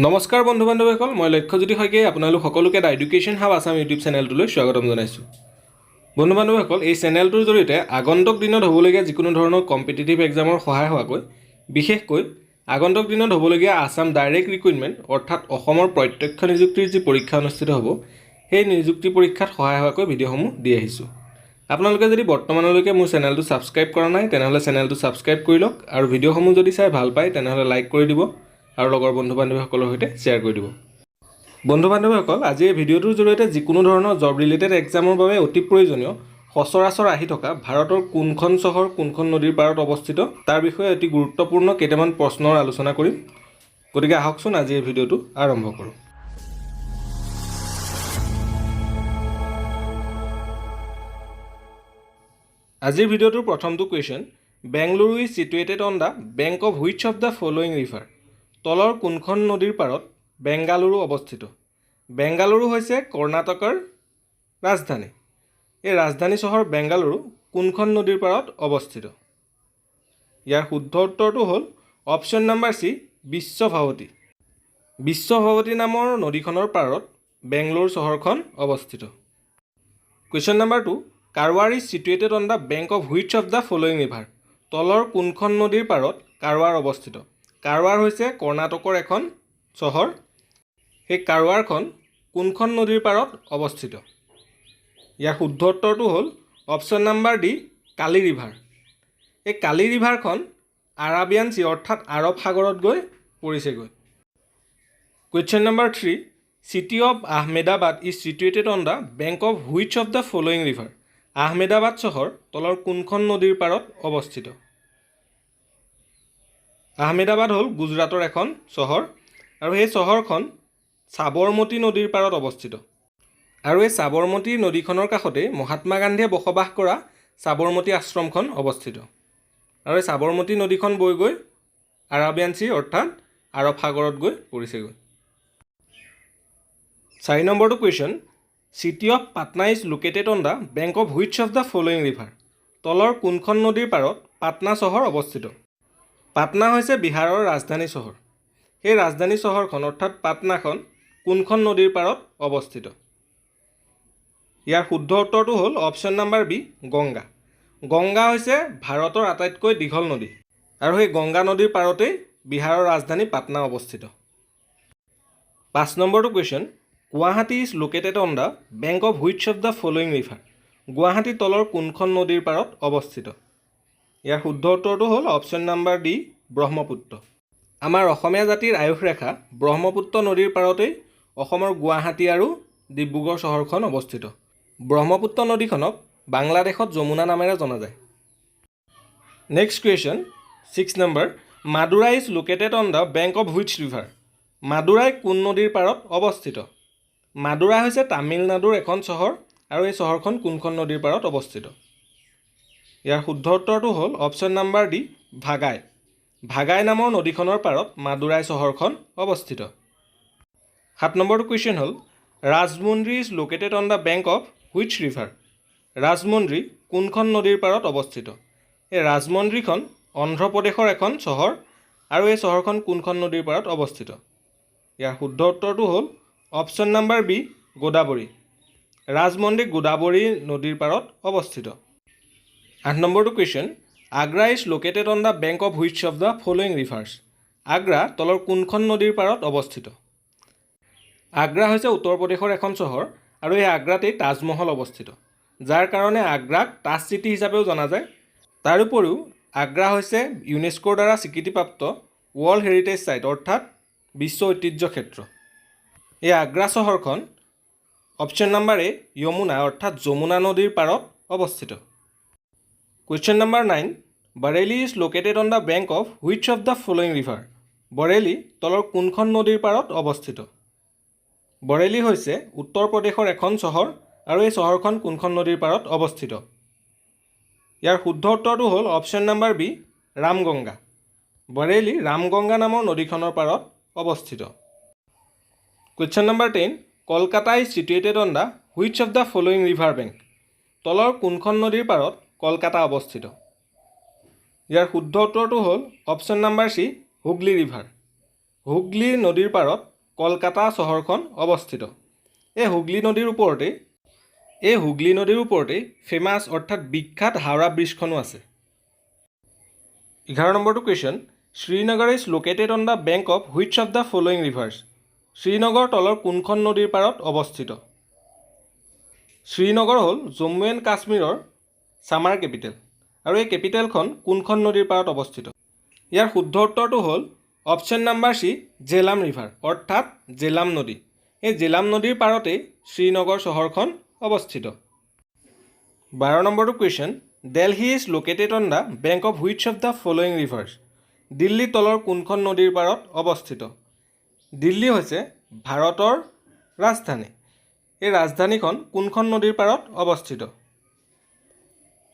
নমস্কাৰ বন্ধু বান্ধৱীসকল, মই লক্ষ্যজ্যোতি শইকীয়াই আপোনালোক সকলোকে the education hub Assam YouTube চেনেলটোলৈ স্বাগতম জনাইছোঁ। বন্ধু বান্ধৱীসকল, এই চেনেলটোৰ জৰিয়তে আগন্তুক দিনত হ'বলগীয়া যিকোনো ধৰণৰ কম্পিটিটিভ এক্সামৰ সহায় হোৱাকৈ বিশেষকৈ আগন্তুক দিনত হ'বলগীয়া আছাম ডাইৰেক্ট ৰিক্ৰুইটমেণ্ট অৰ্থাৎ অসমৰ প্ৰত্যক্ষ নিযুক্তিৰ যি পৰীক্ষা অনুষ্ঠিত হ'ব সেই নিযুক্তি পৰীক্ষাত সহায় হোৱাকৈ ভিডিঅ'সমূহ দি আহিছোঁ। আপোনালোকে যদি বৰ্তমানলৈকে মোৰ চেনেলটো ছাবস্ক্ৰাইব কৰা নাই তেনেহ'লে চেনেলটো ছাবস্ক্ৰাইব কৰি লওক আৰু ভিডিঅ'সমূহ যদি চাই ভাল পায় তেনেহ'লে লাইক কৰি দিব আৰু লগৰ বন্ধু বান্ধৱীসকলৰ সৈতে শ্বেয়াৰ কৰি দিব। বন্ধু বান্ধৱীসকল, আজি এই ভিডিঅ'টোৰ জৰিয়তে যিকোনো ধৰণৰ জব ৰিলেটেড এক্সামৰ বাবে অতি প্ৰয়োজনীয় সচৰাচৰ আহি থকা ভাৰতৰ কোনখন চহৰ কোনখন নদীৰ পাৰত অৱস্থিত তাৰ বিষয়ে অতি গুৰুত্বপূৰ্ণ কেইটামান প্ৰশ্নৰ আলোচনা কৰিম। গতিকে আহকচোন আজি এই ভিডিঅ'টো আৰম্ভ কৰোঁ। আজিৰ ভিডিঅ'টোৰ প্ৰথমটো question, Bengaluru is situated on the bank of which of the following river? তলৰ কোনখন নদীৰ পাৰত বেংগালুৰু অৱস্থিত? বেংগালুৰু হৈছে কৰ্ণাটকৰ ৰাজধানী। এই ৰাজধানী চহৰ বেংগালুৰু কোনখন নদীৰ পাৰত অৱস্থিত? ইয়াৰ শুদ্ধ উত্তৰটো হ'ল option number C, Vishwabharati. Vishwabharati নামৰ নদীখনৰ পাৰত বেংগালুৰু চহৰখন অৱস্থিত। Question number 2, Karwar is situated on the bank of which of the following river? তলৰ কোনখন নদীৰ পাৰত কাৰৱাৰ অৱস্থিত? কাৰৱাৰ হৈছে কৰ্ণাটকৰ এখন চহৰ। সেই কাৰৱাৰখন কোনখন নদীৰ পাৰত অৱস্থিত? ইয়াৰ শুদ্ধ উত্তৰটো হ'ল option number D, Kali river. এই কালি ৰিভাৰখন আৰাবিয়ান চি অৰ্থাৎ আৰৱ সাগৰত গৈ পৰিছেগৈ। Question number 3, city of Ahmedabad is situated on the bank of which of the following river? Ahmedabad চহৰ তলৰ কোনখন নদীৰ পাৰত অৱস্থিত? আহমেদাবাদ হ'ল গুজৰাটৰ এখন চহৰ আৰু সেই চহৰখন সাবৰমতী নদীৰ পাৰত অৱস্থিত। আৰু এই সাবৰমতী নদীখনৰ কাষতেই মহাত্মা গান্ধীয়ে বসবাস কৰা সাবৰমতী আশ্ৰমখন অৱস্থিত। আৰু এই সাবৰমতী নদীখন বৈ গৈ আৰাবিয়ান চি অৰ্থাৎ আৰৱ সাগৰত গৈ পৰিছেগৈ। 4 নম্বৰটো question, city of Patna is located on the bank of which of the following river? তলৰ কোনখন নদীৰ পাৰত পাটনা চহৰ অৱস্থিত? পাটনা হৈছে বিহাৰৰ ৰাজধানী চহৰ। সেই ৰাজধানী চহৰখন অৰ্থাৎ পাটনাখন কোনখন নদীৰ পাৰত অৱস্থিত? ইয়াৰ শুদ্ধ উত্তৰটো হ'ল option number B, Ganga. Ganga হৈছে ভাৰতৰ আটাইতকৈ দীঘল নদী আৰু সেই গংগা নদীৰ পাৰতেই বিহাৰৰ ৰাজধানী পাটনা অৱস্থিত। 5 নম্বৰটো question, Guwahati is located on the bank of which of the following river? Guwahati তলৰ কোনখন নদীৰ পাৰত অৱস্থিত? ইয়াৰ শুদ্ধ উত্তৰটো হ'ল অপশ্যন নম্বৰ ডি, ব্ৰহ্মপুত্ৰ। আমাৰ অসমীয়া জাতিৰ আয়ুস ৰেখা ব্ৰহ্মপুত্ৰ নদীৰ পাৰতেই অসমৰ গুৱাহাটী আৰু ডিব্ৰুগড় চহৰখন অৱস্থিত। ব্ৰহ্মপুত্ৰ নদীখনক বাংলাদেশত যমুনা নামেৰে জনা যায়। Next question, 6 number, Madurai is located on the bank of which river? Madurai কোন নদীৰ পাৰত অৱস্থিত? মাদুৰাই হৈছে তামিলনাডুৰ এখন চহৰ আৰু এই চহৰখন কোনখন নদীৰ পাৰত অৱস্থিত? ইয়াৰ শুদ্ধ উত্তৰটো হ'ল অপশ্যন নম্বৰ ডি, ভাগাই। ভাগাই নামৰ নদীখনৰ পাৰত মাদুৰাই চহৰখন অৱস্থিত। 7 নম্বৰটো কুৱেশ্যন হ'ল, Rajahmundry is located on the bank of which river? Rajahmundry কোনখন নদীৰ পাৰত অৱস্থিত? এই ৰাজমুন্দ্ৰীখন অন্ধ্ৰপ্ৰদেশৰ এখন চহৰ আৰু এই চহৰখন কোনখন নদীৰ পাৰত অৱস্থিত? ইয়াৰ শুদ্ধ উত্তৰটো হ'ল option number B, Godavari. Rajahmundry Godavari নদীৰ পাৰত অৱস্থিত। 8 নম্বৰটো question, Agra is located on the bank of which of the following rivers? Agra তলৰ কোনখন নদীৰ পাৰত অৱস্থিত? আগ্ৰা হৈছে উত্তৰ প্ৰদেশৰ এখন চহৰ আৰু এই আগ্ৰাতেই তাজমহল অৱস্থিত, যাৰ কাৰণে আগ্ৰাক তাজ চিটি হিচাপেও জনা যায়। তাৰ উপৰিও আগ্ৰা হৈছে ইউনেস্কোৰ দ্বাৰা স্বীকৃতিপ্ৰাপ্ত ৱৰ্ল্ড হেৰিটেজ ছাইট অৰ্থাৎ বিশ্ব ঐতিহ্য ক্ষেত্ৰ। এই আগ্ৰা চহৰখন অপশ্যন নম্বৰ এ, যমুনা অৰ্থাৎ যমুনা নদীৰ পাৰত অৱস্থিত। Question number 9, Bareilly is located on the bank of which of the following river? Bareilly তলৰ কোনখন নদীৰ পাৰত অৱস্থিত? বৰেলী হৈছে উত্তৰ প্ৰদেশৰ এখন চহৰ আৰু এই চহৰখন কোনখন নদীৰ পাৰত অৱস্থিত? ইয়াৰ শুদ্ধ উত্তৰটো হ'ল option number B, Ramganga. Bareilly Ramganga নামৰ নদীখনৰ পাৰত অৱস্থিত। Question number 10, Kolkata is situated on the which of the following river bank? তলৰ কোনখন নদীৰ পাৰত কলকাতা অৱস্থিত? ইয়াৰ শুদ্ধ উত্তৰটো হ'ল option number C, Hooghly river. Hooghly নদীৰ পাৰত কলকাতা চহৰখন অৱস্থিত। এই হুগলী নদীৰ ওপৰতেই ফেমাছ অৰ্থাৎ বিখ্যাত হাওৰা ব্ৰিজখনো আছে। 11 নম্বৰটো question, Srinagar is located on the bank of which of the following reverse? Srinagar তলৰ কোনখন নদীৰ পাৰত অৱস্থিত? শ্ৰীনগৰ হ'ল জম্মু এণ্ড কাশ্মীৰৰ ছামাৰ কেপিটেল, আৰু এই কেপিটেলখন কোনখন নদীৰ পাৰত অৱস্থিত? ইয়াৰ শুদ্ধ উত্তৰটো হ'ল option number C, Jhelum river অৰ্থাৎ জেলাম নদী। এই জেলাম নদীৰ পাৰতেই শ্ৰীনগৰ চহৰখন অৱস্থিত। 12 নম্বৰটো question, Delhi is located on the bank of which of the following reverse? Delhi তলৰ কোনখন নদীৰ পাৰত অৱস্থিত? দিল্লী হৈছে ভাৰতৰ ৰাজধানী। এই ৰাজধানীখন কোনখন নদীৰ পাৰত অৱস্থিত?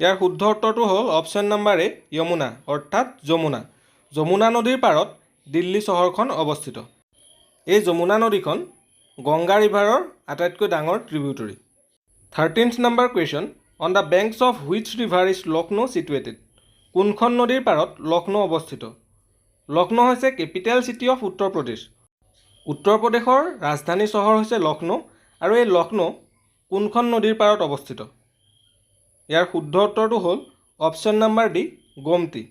ইয়াৰ শুদ্ধ উত্তৰটো হ'ল অপশ্যন নাম্বাৰ এ, যমুনা অৰ্থাৎ যমুনা। যমুনা নদীৰ পাৰত দিল্লী চহৰখন অৱস্থিত। এই যমুনা নদীখন গংগা ৰিভাৰৰ আটাইতকৈ ডাঙৰ tributary. 13th number question, on the banks of which river is Lucknow situated? কোনখন নদীৰ পাৰত লক্ষ্ণৌ অৱস্থিত? লক্ষ্ণৌ হৈছে কেপিটেল চিটি অফ উত্তৰ প্ৰদেশ। উত্তৰ প্ৰদেশৰ ৰাজধানী চহৰ হৈছে লক্ষ্ণৌ, আৰু এই লক্ষ্ণৌ কোনখন নদীৰ পাৰত অৱস্থিত? ইয়াৰ শুদ্ধ উত্তৰটো হ'ল option number D, Gomti.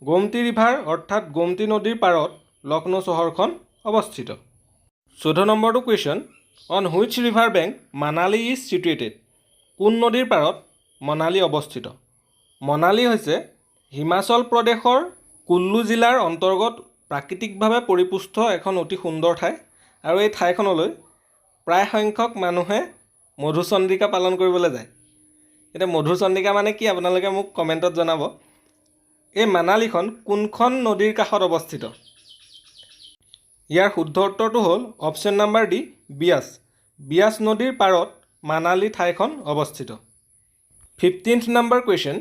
Gomti river অৰ্থাৎ গোমতী নদীৰ পাৰত লক্ষ্ণৌ চহৰখন অৱস্থিত। 14 নম্বৰটো question, on which river bank Manali is situated? কোন নদীৰ পাৰত মনালী অৱস্থিত? মনালী হৈছে হিমাচল প্ৰদেশৰ কুল্লু জিলাৰ অন্তৰ্গত প্ৰাকৃতিকভাৱে পৰিপুষ্ট এখন অতি সুন্দৰ ঠাই, আৰু এই ঠাইখনলৈ প্ৰায় সংখ্যক মানুহে মধুচন্দ্ৰিকা পালন কৰিবলৈ যায়। এতিয়া মধুচন্দ্ৰিকা মানে কি আপোনালোকে মোক কমেণ্টত জনাব। এই মানালীখন কোনখন নদীৰ কাষত অৱস্থিত? ইয়াৰ শুদ্ধ উত্তৰটো হ'ল option number D, Beas. Beas নদীৰ পাৰত মানালী ঠাইখন অৱস্থিত। 15th number question,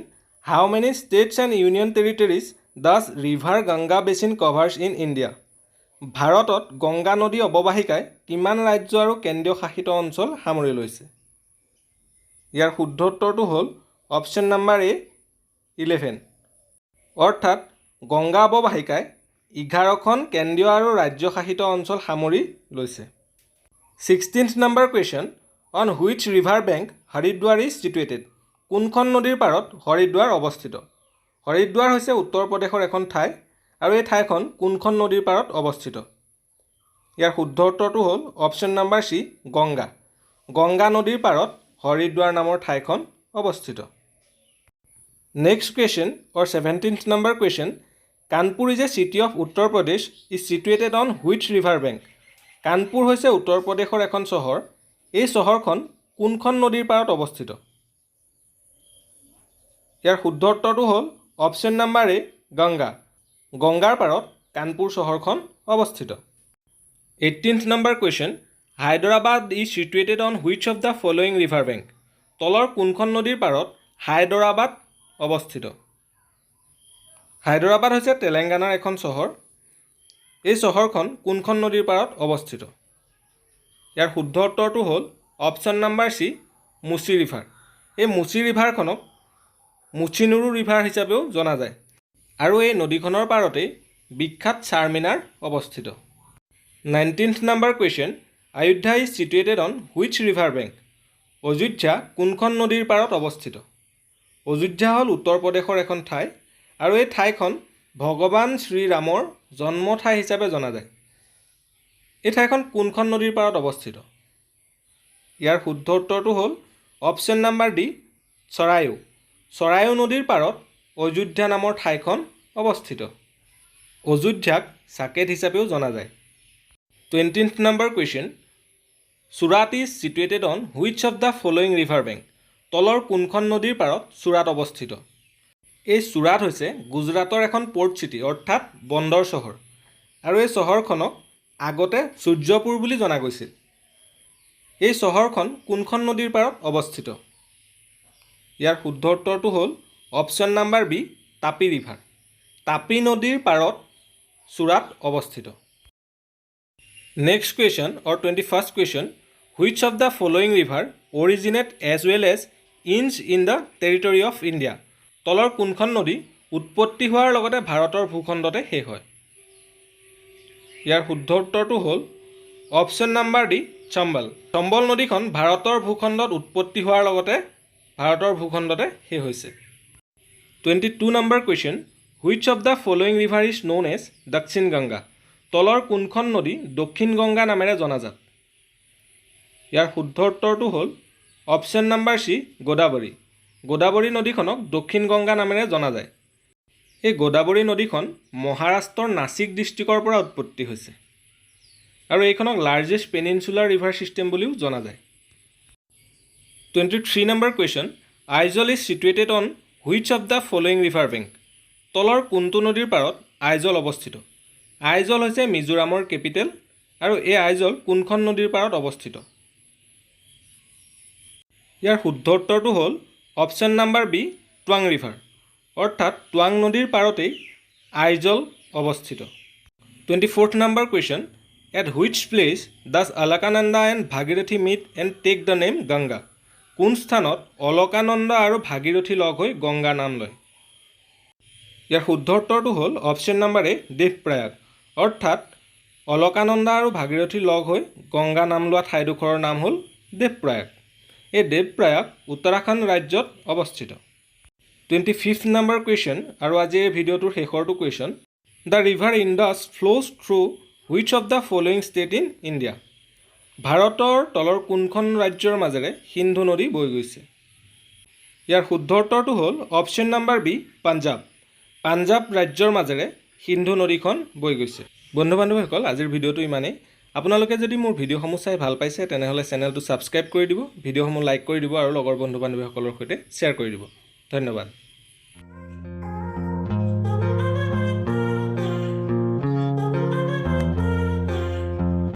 how many states and union territories does river Ganga basin কভাৰ্ছ in India? ভাৰতত গংগা নদী অৱবাহিকাই কিমান ৰাজ্য আৰু কেন্দ্ৰীয় শাসিত অঞ্চল সামৰি লৈছে? ইয়াৰ শুদ্ধ উত্তৰটো হ'ল অপশ্যন নাম্বাৰ এ, 11। অৰ্থাৎ গংগা অৱবাহিকাই 11খন কেন্দ্ৰীয় আৰু ৰাজ্যশাসিত অঞ্চল সামৰি লৈছে। 16th number question, on which river bank Haridwar is situated? কোনখন নদীৰ পাৰত হৰিদ্বাৰ অৱস্থিত? হৰিদ্বাৰ হৈছে উত্তৰ প্ৰদেশৰ এখন ঠাই, আৰু এই ঠাইখন কোনখন নদীৰ পাৰত অৱস্থিত? ইয়াৰ শুদ্ধ উত্তৰটো হ'ল option number C, Ganga. Ganga নদীৰ পাৰত হৰিদ্বাৰ নামৰ ঠাইখন অৱস্থিত। নেক্সট কুৱেশ্যন, অৰ 17th নম্বৰ question, Kanpur is a city of Uttar Pradesh is situated on which river bank? Kanpur হৈছে উত্তৰ প্ৰদেশৰ এখন চহৰ। এই চহৰখন কোনখন নদীৰ পাৰত অৱস্থিত? ইয়াৰ শুদ্ধ উত্তৰটো হ'ল অপশ্যন নাম্বাৰ এ, গংগা। গংগাৰ পাৰত কানপুৰ চহৰখন অৱস্থিত। 18th number question, Hyderabad is situated on which of the following river bank? তলৰ কোনখন নদীৰ পাৰত হায়দৰাবাদ অৱস্থিত? হায়দৰাবাদ হৈছে তেলেংগানাৰ এখন চহৰ। এই চহৰখন কোনখন নদীৰ পাৰত অৱস্থিত? ইয়াৰ শুদ্ধ উত্তৰটো হ'ল অপশ্যন নাম্বাৰ চি, মুচি ৰিভাৰ। এই মুচি ৰিভাৰখনক মুচিনুৰু ৰিভাৰ হিচাপেও জনা যায়, আৰু এই নদীখনৰ পাৰতেই বিখ্যাত চাৰমিনাৰ অৱস্থিত। 19th number question, Ayodhya is situated on which river bank? Ayodhya কোনখন নদীৰ পাৰত অৱস্থিত? অযোধ্যা হ'ল উত্তৰ প্ৰদেশৰ এখন ঠাই, আৰু এই ঠাইখন ভগৱান শ্ৰীৰামৰ জন্ম ঠাই হিচাপে জনা যায়। এই ঠাইখন কোনখন নদীৰ পাৰত অৱস্থিত? ইয়াৰ শুদ্ধ উত্তৰটো হ'ল অপশ্যন নাম্বাৰ ডি, চৰায়ু। চৰায়ু নদীৰ পাৰত অযোধ্যা নামৰ ঠাইখন অৱস্থিত। অযোধ্যাক সাকেত হিচাপেও জনা যায়। 20th number question, Surat is situated on which of the following river bank? তলৰ কোনখন নদীৰ পাৰত চুৰাট অৱস্থিত? এই চুৰাট হৈছে গুজৰাটৰ এখন পৰ্ট চিটি অৰ্থাৎ বন্দৰ চহৰ, আৰু এই চহৰখনক আগতে সূৰ্যপুৰ বুলি জনা গৈছিল। এই চহৰখন কোনখন নদীৰ পাৰত অৱস্থিত? ইয়াৰ শুদ্ধ উত্তৰটো হ'ল option number B, Tapi river. Tapi নদীৰ পাৰত চুৰাট অৱস্থিত। Next question, or 21st question, which of the following river originate as well as ends in the territory of India? তলৰ কোনখন নদী উৎপত্তি হোৱাৰ লগতে ভাৰতৰ ভূখণ্ডতে শেষ হয়? ইয়াৰ শুদ্ধ উত্তৰটো হ'ল অপশ্যন নাম্বাৰ ডি চম্বল। চম্বল নদীখন ভাৰতৰ ভূখণ্ডত উৎপত্তি হোৱাৰ লগতে ভাৰতৰ ভূখণ্ডতে শেষ হৈছে। 22 number question, which of the following river is known as Dakshin Ganga? তলৰ কোনখন নদী দক্ষিণ গংগা নামেৰে জনাজাত? ইয়াৰ শুদ্ধ উত্তৰটো হ'ল option number C Godavari. Godavari নদীখনক দক্ষিণ গংগা নামেৰে জনা যায়। এই গোদাবৰী নদীখন মহাৰাষ্ট্ৰৰ নাছিক ডিষ্ট্ৰিক্টৰ পৰা উৎপত্তি হৈছে আৰু এইখনক লাৰ্জেষ্ট পেনিনচুলাৰ ৰিভাৰ ছিষ্টেম বুলিও জনা যায়। 23 number question, Aizawl is situated on which of the following river bank? তলৰ কোনটো নদীৰ পাৰত আইজল অৱস্থিত? আইজল হৈছে মিজোৰামৰ কেপিটেল আৰু এই আইজল কোনখন নদীৰ পাৰত অৱস্থিত? ইয়াৰ শুদ্ধ উত্তৰটো হ'ল option number B Tlawng river, অৰ্থাৎ টুৱাং নদীৰ পাৰতেই আইজল অৱস্থিত। 24 number question, at which place does Alaknanda and Bhagirathi meet and take the name Ganga? কোন স্থানত অলকানন্দা আৰু ভাগীৰথী লগ হৈ গংগা নাম লয়? ইয়াৰ শুদ্ধ উত্তৰটো হ'ল অপশ্যন নাম্বাৰ এ দেৱপ্ৰয়াগ, অৰ্থাৎ অলকানন্দা আৰু ভাগীৰথী লগ হৈ গংগা নাম লোৱা ঠাইডোখৰৰ নাম হ'ল দেৱপ্ৰয়াগ। এই দেৱপ্ৰয়াগ উত্তৰাখণ্ড ৰাজ্যত অৱস্থিত। 25 নম্বৰ কুৱেশ্যন আৰু আজি এই ভিডিঅ'টোৰ শেষৰটো question, the river Indus flows through which of the following state in India? ভাৰতৰ তলৰ কোনখন ৰাজ্যৰ মাজেৰে সিন্ধু নদী বৈ গৈছে? ইয়াৰ শুদ্ধ উত্তৰটো হ'ল option number B Punjab. Punjab ৰাজ্যৰ মাজেৰে সিন্ধু নদীখন বৈ গৈছে। বন্ধু বান্ধৱীসকল, আজিৰ ভিডিঅ'টো ইমানেই। আপোনালোকে যদি মোৰ ভিডিঅ'সমূহ চাই ভাল পাইছে তেনেহ'লে চেনেলটো ছাবস্ক্ৰাইব কৰি দিব, ভিডিঅ'সমূহ লাইক কৰি দিব আৰু লগৰ বন্ধু বান্ধৱীসকলৰ সৈতে শ্বেয়াৰ কৰি দিব। ধন্যবাদ।